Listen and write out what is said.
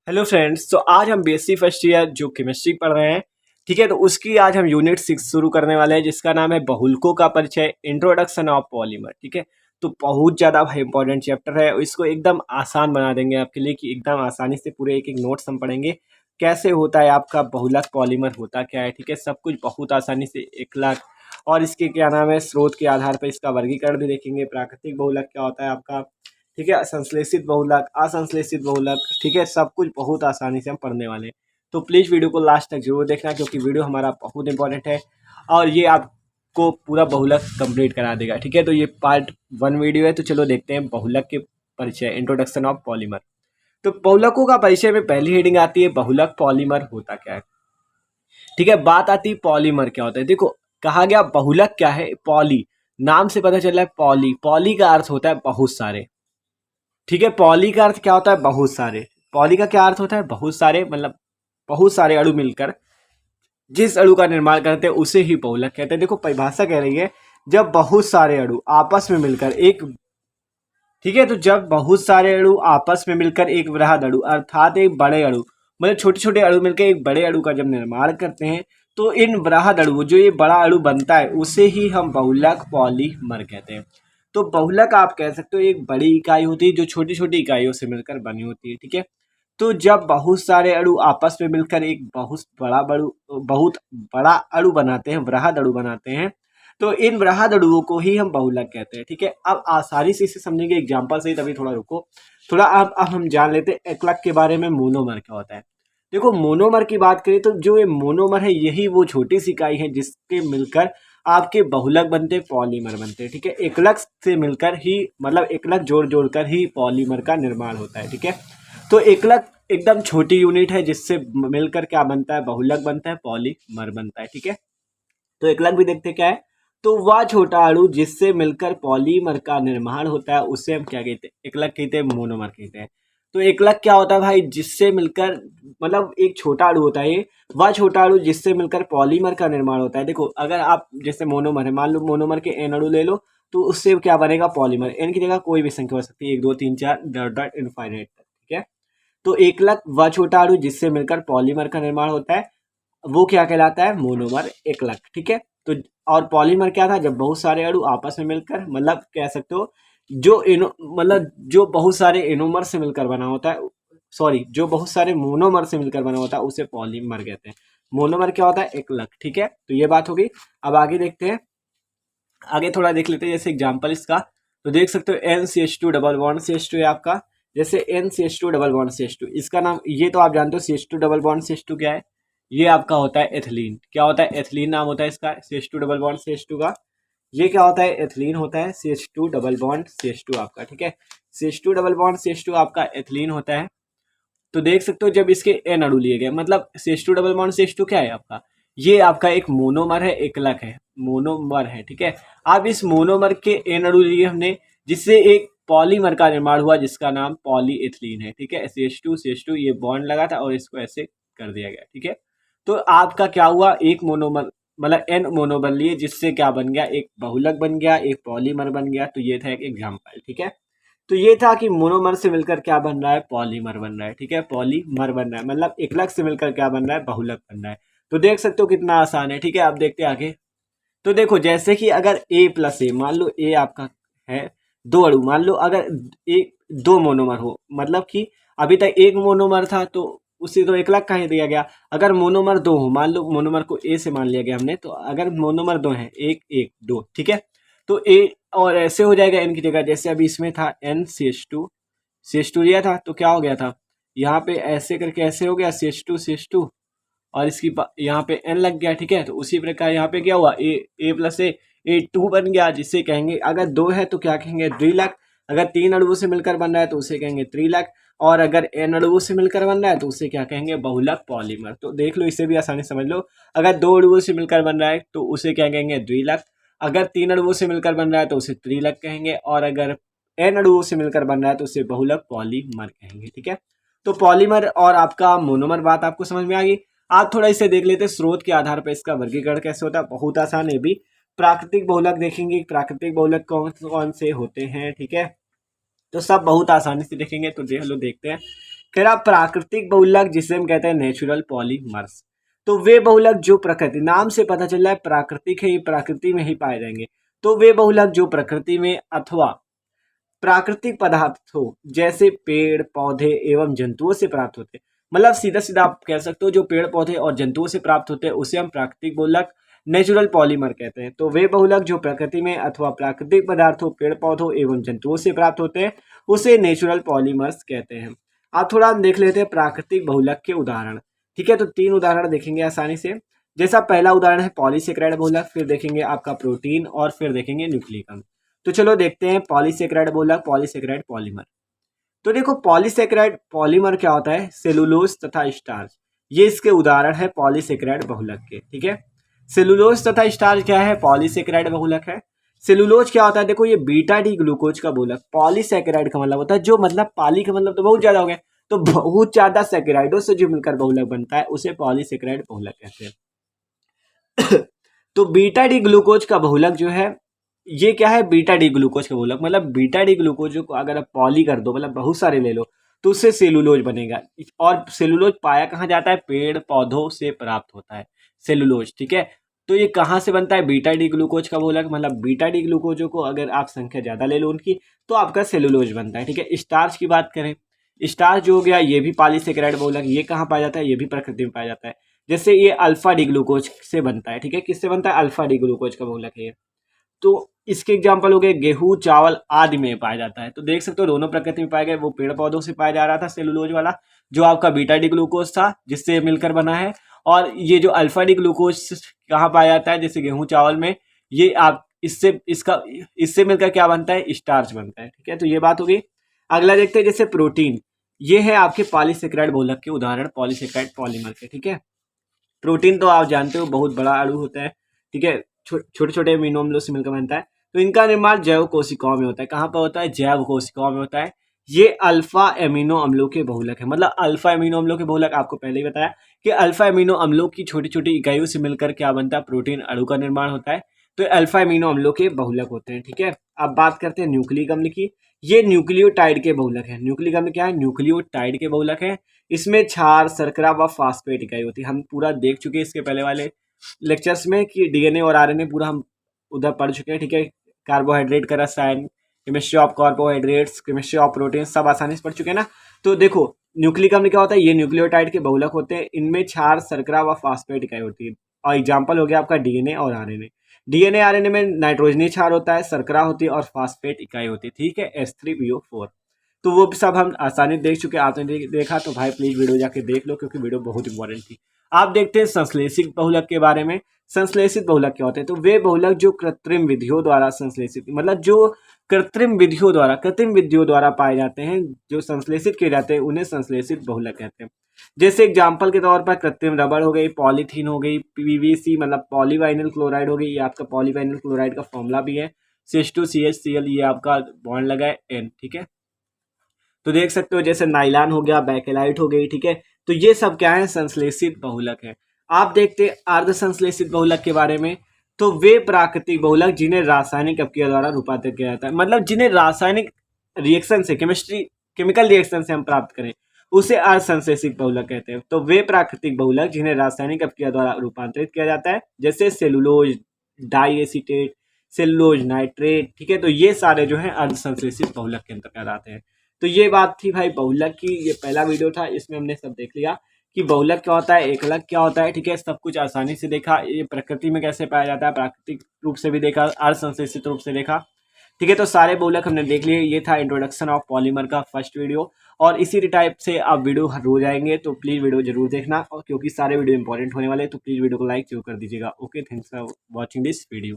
Hello friends, तो आज हम बीएससी फर्स्ट ईयर जो केमिस्ट्री पढ़ रहे हैं, ठीक है। तो उसकी आज हम यूनिट 6 शुरू करने वाले हैं, जिसका नाम है बहुलकों का परिचय, इंट्रोडक्शन ऑफ पॉलीमर। ठीक है, तो बहुत ज़्यादा इंपॉर्टेंट चैप्टर है। इसको एकदम आसान बना देंगे आपके लिए कि एकदम आसानी से पूरे एक एक नोट्स हम पढ़ेंगे। कैसे होता है आपका बहुलक पॉलीमर, होता क्या है, ठीक है, सब कुछ बहुत आसानी से एक लाख। और इसके क्या नाम है, स्रोत के आधार पर इसका वर्गीकरण भी देखेंगे। प्राकृतिक बहुलक क्या होता है आपका, ठीक है, संश्लेषित बहुलक, असंश्लेषित बहुलक, ठीक है, सब कुछ बहुत आसानी से हम पढ़ने वाले हैं। तो प्लीज़ वीडियो को लास्ट तक जरूर देखना, क्योंकि वीडियो हमारा बहुत इंपॉर्टेंट है और ये आपको पूरा बहुलक कंप्लीट करा देगा। ठीक है, तो ये पार्ट 1 वीडियो है। तो चलो देखते हैं बहुलक के परिचय, इंट्रोडक्शन ऑफ पॉलीमर। तो बहुलकों का परिचय में पहली हेडिंग आती है बहुलक पॉलीमर होता क्या है। ठीक है, बात आती है पॉलीमर क्या होता है। देखो, कहा गया बहुलक क्या है, पॉली, नाम से पता चल रहा है पॉली। पॉली का अर्थ होता है बहुत सारे। ठीक है, पॉली का अर्थ क्या होता है, बहुत सारे। पॉली का क्या अर्थ होता है, बहुत सारे, मतलब बहुत सारे अणु मिलकर जिस अणु का निर्माण करते हैं उसे ही बहुलक कहते हैं। देखो, परिभाषा कह रही है जब बहुत सारे अणु आपस में मिलकर एक, ठीक है, तो जब बहुत सारे अणु आपस में मिलकर एक वृहद अणु अर्थात एक बड़े अणु, मतलब छोटे छोटे अणु मिलकर एक बड़े अणु का जब निर्माण करते हैं, तो इन वृहद अणु, जो ये बड़ा अणु बनता है, उसे ही हम बहुलक पॉलीमर कहते हैं। तो बहुलक आप कह सकते हो एक बड़ी इकाई होती है जो छोटी छोटी इकाइयों से मिलकर बनी होती है। ठीक है, तो जब बहुत सारे अणु आपस में मिलकर एक बहुत बड़ा अणु बनाते हैं, वृहद अणु बनाते हैं, तो इन वृहद अणुओं को ही हम बहुलक कहते हैं। ठीक है, अब आसानी से इसे समझेंगे एग्जांपल से ही, तभी थोड़ा रुको थोड़ा। अब हम जान लेते हैं एकलक के बारे में, मोनोमर क्या होता है। देखो, मोनोमर की बात करें तो जो ये मोनोमर है, यही वो छोटी सी इकाई है जिसके मिलकर आपके बहुलक बनते, पॉलीमर बनते हैं। ठीक है, एकलक से मिलकर ही, मतलब एकलक जोड़ जोड़कर ही पॉलीमर का निर्माण होता है। ठीक है, तो एकलक एकदम छोटी यूनिट है जिससे मिलकर क्या बनता है, बहुलक बनता है, पॉलीमर बनता है। ठीक है, तो एकलक भी देखते क्या है, तो वह छोटा अणु जिससे मिलकर पॉलीमर का निर्माण होता है उसे हम क्या कहते हैं, एकलक कहते हैं, मोनोमर कहते हैं। तो एकलक क्या होता है भाई, जिससे मिलकर, मतलब एक छोटा अणु होता है ये, वह छोटा अणु जिससे मिलकर पॉलीमर का निर्माण होता है। देखो, अगर आप जैसे मोनोमर है, मान लो मोनोमर के एन अणु ले लो, तो उससे क्या बनेगा, पॉलीमर। एन की जगह कोई भी संख्या हो सकती है, 1 2 3 4 डॉट डॉट इनफाइनाइट तक। ठीक है, तो एकलक वह छोटा अणु जिससे मिलकर पॉलीमर का निर्माण होता है, वो क्या कहलाता है, मोनोमर, एकलक। ठीक है, तो और पॉलीमर क्या था, जब बहुत सारे अणु आपस में मिलकर, मतलब कह सकते हो जो इनो, मतलब जो बहुत सारे इनोमर से मिलकर बना होता है, सॉरी, जो बहुत सारे मोनोमर से मिलकर बना होता है उसे पॉलीमर कहते हैं। मोनोमर क्या होता है, एकलक। ठीक है, तो ये बात होगी। अब आगे देखते हैं, आगे थोड़ा देख लेते हैं जैसे एग्जाम्पल इसका। तो देख सकते हो NCH2 डबल बॉन्ड CH2 है आपका, जैसे NCH2 डबल बॉन्ड CH2, इसका नाम ये तो आप जानते हो, CH2 डबल बॉन्ड CH2 क्या है, ये आपका होता है एथिलीन। क्या होता है, एथिलीन नाम होता है इसका, CH2 डबल बॉन्ड CH2 का। ये क्या होता है, एथिलीन होता है, CH2 डबल बॉन्ड CH2 आपका। ठीक है, CH2 डबल बॉन्ड CH2 आपका एथिलीन होता है। तो देख सकते हो जब इसके एन अणु लिए गए, मतलब CH2 डबल बॉन्ड CH2 क्या है आपका, ये आपका एक मोनोमर है, एकलक है, मोनोमर है। ठीक है, अब इस मोनोमर के एन अणु लिए हमने, जिससे एक पॉलीमर का निर्माण हुआ जिसका नाम पॉलीएथिलीन है। ठीक है, CH2 ये बॉन्ड लगा था और इसको ऐसे कर दिया गया। ठीक है, तो आपका क्या हुआ, एक मोनोमर, मतलब एन मोनोमर लिए, जिससे क्या बन गया, एक बहुलक बन गया, एक पॉलीमर बन गया। तो ये था एक एग्जाम्पल। ठीक है, तो ये था कि मोनोमर से मिलकर क्या बन रहा है, पॉलीमर बन रहा है। ठीक है, पॉलीमर बन रहा है, मतलब एकलक से मिलकर क्या बन रहा है, बहुलक बन रहा है। तो देख सकते हो कितना आसान है। ठीक है, अब देखते हैं आगे। तो देखो, जैसे कि अगर A प्लस ए, मान लो A आपका है, दो अणु, मान लो अगर एक दो मोनोमर हो, मतलब कि अभी तक एक मोनोमर था तो उसे तो एकलक कहाँ दिया गया। अगर मोनोमर दो हो, मान लो मोनोमर को A से मान लिया गया हमने, तो अगर मोनोमर दो है, एक एक दो, ठीक है, तो A, और ऐसे हो जाएगा N की जगह, जैसे अभी इसमें था NCH2 लिया था, तो क्या हो गया था, यहाँ पे ऐसे करके ऐसे हो गया CH2 और इसकी यहाँ पे n लग गया। ठीक है, तो उसी प्रकार यहाँ पे क्या हुआ, ए प्लस ए 2 बन गया, जिससे कहेंगे अगर दो है तो क्या कहेंगे, द्विलक। अगर तीन अणुओं से मिलकर बन रहा है तो उसे कहेंगे त्रिलक, और अगर n अणुओं से मिलकर बन रहा है तो उसे क्या कहेंगे, बहुलक पॉलीमर। तो देख लो, इसे भी आसानी समझ लो। अगर दो अणुओं से मिलकर बन रहा है तो उसे क्या कहेंगे, द्विलक। अगर तीन अणुओं से मिलकर बन रहा है तो उसे त्रिलक कहेंगे, और अगर n अणुओं से मिलकर बन रहा है तो उसे बहुलक पॉलीमर कहेंगे। ठीक है, तो पॉलीमर और आपका मोनोमर बात आपको समझ में आ गई। आप थोड़ा इसे देख लेते, स्रोत के आधार पर इसका वर्गीकरण कैसे होता है, बहुत आसान है भी। प्राकृतिक बहुलक देखेंगे, प्राकृतिक बहुलक कौन कौन से होते हैं। ठीक है, तो सब बहुत आसानी से देखेंगे। तो चलो देखते हैं कह रहा प्राकृतिक बहुलक जिसे हम कहते हैं नेचुरल पॉलीमर्स। तो वे बहुलक जो प्रकृति, नाम से पता चल रहा है प्राकृतिक है, ये प्रकृति में ही पाए जाएंगे। तो वे बहुलक जो प्रकृति में अथवा प्राकृतिक पदार्थों जैसे पेड़ पौधे एवं जंतुओं से प्राप्त होते हैं, मतलब सीधा सीधा आप कह सकते हो जो पेड़ पौधे और जंतुओं से प्राप्त होते हैं उसे हम प्राकृतिक बहुलक नेचुरल पॉलीमर कहते हैं। तो वे बहुलक जो प्रकृति में अथवा प्राकृतिक पदार्थों पेड़ पौधों एवं जंतुओं से प्राप्त होते हैं उसे नेचुरल पॉलीमर्स कहते हैं। अब थोड़ा हम देख लेते हैं प्राकृतिक बहुलक के उदाहरण। ठीक है, तो 3 उदाहरण देखेंगे आसानी से। जैसा पहला उदाहरण है पॉलीसेकेराइड बहुलक, फिर देखेंगे आपका प्रोटीन और फिर देखेंगे न्यूक्लिक अम्ल। तो चलो देखते हैं पॉलीसेकेराइड बहुलक, पॉलीसेकेराइड पॉलीमर। तो देखो पॉलीसेकेराइड पॉलीमर क्या होता है, सेलुलोज तथा स्टार्च, ये इसके उदाहरण है पॉलीसेकेराइड बहुलक के। ठीक है, सेलुलोज तथा स्टार्च क्या है, पॉलीसेकेराइड बहुलक है। सेलुलोज क्या होता है, देखो ये बीटा डी ग्लूकोज का बहुलक। पॉलीसेकेराइड का मतलब होता है जो, मतलब पॉली का मतलब तो बहुत ज्यादा हो गया, तो बहुत ज्यादा सेकेराइडों से जो मिलकर बहुलक बनता है उसे पॉलीसेकेराइड बहुलक कहते हैं। तो बीटा डी ग्लूकोज का बहुलक जो है ये क्या है, बीटा डी ग्लूकोज का बहुलक, मतलब बीटा डी ग्लूकोज को अगर आप पॉली कर दो, मतलब बहुत सारे ले लो, तो उससे सेलुलोज बनेगा। और सेलुलोज पाया कहाँ जाता है, पेड़ पौधों से प्राप्त होता है सेलुलोज। ठीक है, तो ये कहाँ से बनता है, बीटा डी ग्लूकोज का बहुलक, मतलब बीटा डी ग्लूकोजों को अगर आप संख्या ज्यादा ले लो उनकी तो आपका सेलुलोज बनता है। ठीक है, स्टार्च की बात करें, स्टार्च जो हो गया ये भी पॉलीसेकेराइड बहुलक, ये कहाँ पाया जाता है, ये भी प्रकृति में पाया जाता है। जैसे ये अल्फा डी ग्लूकोज से बनता है। ठीक है, किससे बनता है, अल्फा डी ग्लूकोज का बहुलक है ये। तो इसके एग्जाम्पल हो गए गेहूं चावल आदि में पाया जाता है। तो देख सकते हो दोनों प्रकृति में पाए गए, वो पेड़ पौधों से पाया जा रहा था सेलुलोज वाला जो आपका बीटा डी ग्लूकोज था जिससे मिलकर बना है, और ये जो अल्फा डी ग्लूकोज कहाँ पाया जाता है, जैसे गेहूं चावल में, ये आप इससे मिलकर क्या बनता है, स्टार्च बनता है। ठीक है, तो ये बात हो गई। अगला देखते हैं जैसे प्रोटीन, ये है आपके पॉलीसेकेराइड बहुलक के उदाहरण, पॉलीसेकेराइड पॉलीमर के। ठीक है, प्रोटीन तो आप जानते हो बहुत बड़ा अणु होता है। ठीक है, छोटे छोटे अमीनो अम्लों से मिलकर बनता है। तो इनका निर्माण जैव कोशिकाओं में होता है। कहाँ पर होता है, जैव कोशिकाओं में होता है। ये अल्फा एमिनो अम्लों के बहुलक है, मतलब अल्फा एमिनो अम्लों के बहुलक, आपको पहले ही बताया कि अल्फा एमिनो अम्लों की छोटी छोटी इकाइयों से मिलकर क्या बनता है, प्रोटीन अणु का निर्माण होता है। तो अल्फा एमिनो अम्लों के बहुलक होते हैं। ठीक है, अब बात करते हैं न्यूक्लिक अम्ल की। ये न्यूक्लियोटाइड के बहुलक है। न्यूक्लिक अम्ल क्या है, न्यूक्लियोटाइड के बहुलक है। इसमें क्षार शर्करा व फास्फेट इकाई होती है। हम पूरा देख चुके हैं इसके पहले वाले लेक्चर्स में कि डीएनए और आरएनए पूरा हम उधर पढ़ चुके हैं। ठीक है, कार्बोहाइड्रेट का रसायन, chemistry of carbohydrates, chemistry of protein, सब आसानी से पढ़ चुके हैं ना। तो देखो न्यूक्लिक अम्ल क्या होता है, ये न्यूक्लियोटाइड के बहुलक होते हैं। इनमें क्षार शर्करा व फास्फेट इकाई होती है। और एग्जाम्पल हो गया आपका डीएनए और आरएनए। डीएनए आरएनए में नाइट्रोजनी क्षार होता है, शर्करा होती है और फास्फेट इकाई होती है। ठीक है, H3PO4। तो वो सब हम आसानी से देख चुके हैं। आपने देखा तो भाई प्लीज वीडियो जाके देख लो क्योंकि वीडियो बहुत इंपॉर्टेंट थी। आप देखते हैं संश्लेषित बहुलक के बारे में। संश्लेषित बहुलक क्या होते हैं, तो वे बहुलक जो कृत्रिम विधियों द्वारा संश्लेषित, मतलब जो कृत्रिम विधियों द्वारा पाए जाते हैं, जो संश्लेषित किए जाते हैं उन्हें संश्लेषित बहुलक कहते हैं। जैसे एग्जाम्पल के तौर पर कृत्रिम रबड़ हो गई, पॉलीथीन हो गई, पीवीसी मतलब पॉलीवाइनिल क्लोराइड हो गई, ये आपका पॉलीवाइनिल क्लोराइड का फॉर्मूला भी है CH2CHCl, ये आपका बॉन्ड लगा है N। ठीक है, तो देख सकते हो जैसे नाइलान हो गया, बैकेलाइट हो गई। ठीक है, तो ये सब क्या है, संश्लेषित बहुलक है। आप देखते हैं अर्ध संश्लेषित बहुलक के बारे में। तो वे प्राकृतिक बहुलक जिन्हें रासायनिक अपक्रिया द्वारा रूपांतरित किया जाता है, मतलब जिन्हें रासायनिक रिएक्शन से, केमिकल रिएक्शन से हम प्राप्त करें उसे अर्ध संश्लेषित बहुलक कहते हैं। तो वे प्राकृतिक बहुलक जिन्हें रासायनिक अपक्रिया द्वारा रूपांतरित किया जाता है, जैसे सेलुलोज डाइएसिटेट, सेलुलोज नाइट्रेट। ठीक है, तो ये सारे जो है अर्ध संश्लेषित बहुलक के अंतर्गत आते हैं। तो ये बात थी भाई बहुलक की। ये पहला वीडियो था, इसमें हमने सब देख लिया कि बहुलक क्या होता है, एकलक क्या होता है। ठीक है, सब कुछ आसानी से देखा। ये प्रकृति में कैसे पाया जाता है, प्राकृतिक रूप से भी देखा, अर्ध संश्लेषित रूप से देखा। ठीक है, तो सारे बहुलक हमने देख लिए। ये था इंट्रोडक्शन ऑफ पॉलीमर का फर्स्ट वीडियो, और इसी टाइप से आप वीडियो हर रोज आएंगे, तो प्लीज वीडियो जरूर देखना, और क्योंकि सारे वीडियो इंपॉर्टेंट होने वाले हैं, तो प्लीज वीडियो को लाइक जरूर कर दीजिएगा। Okay, thanks for watching this video.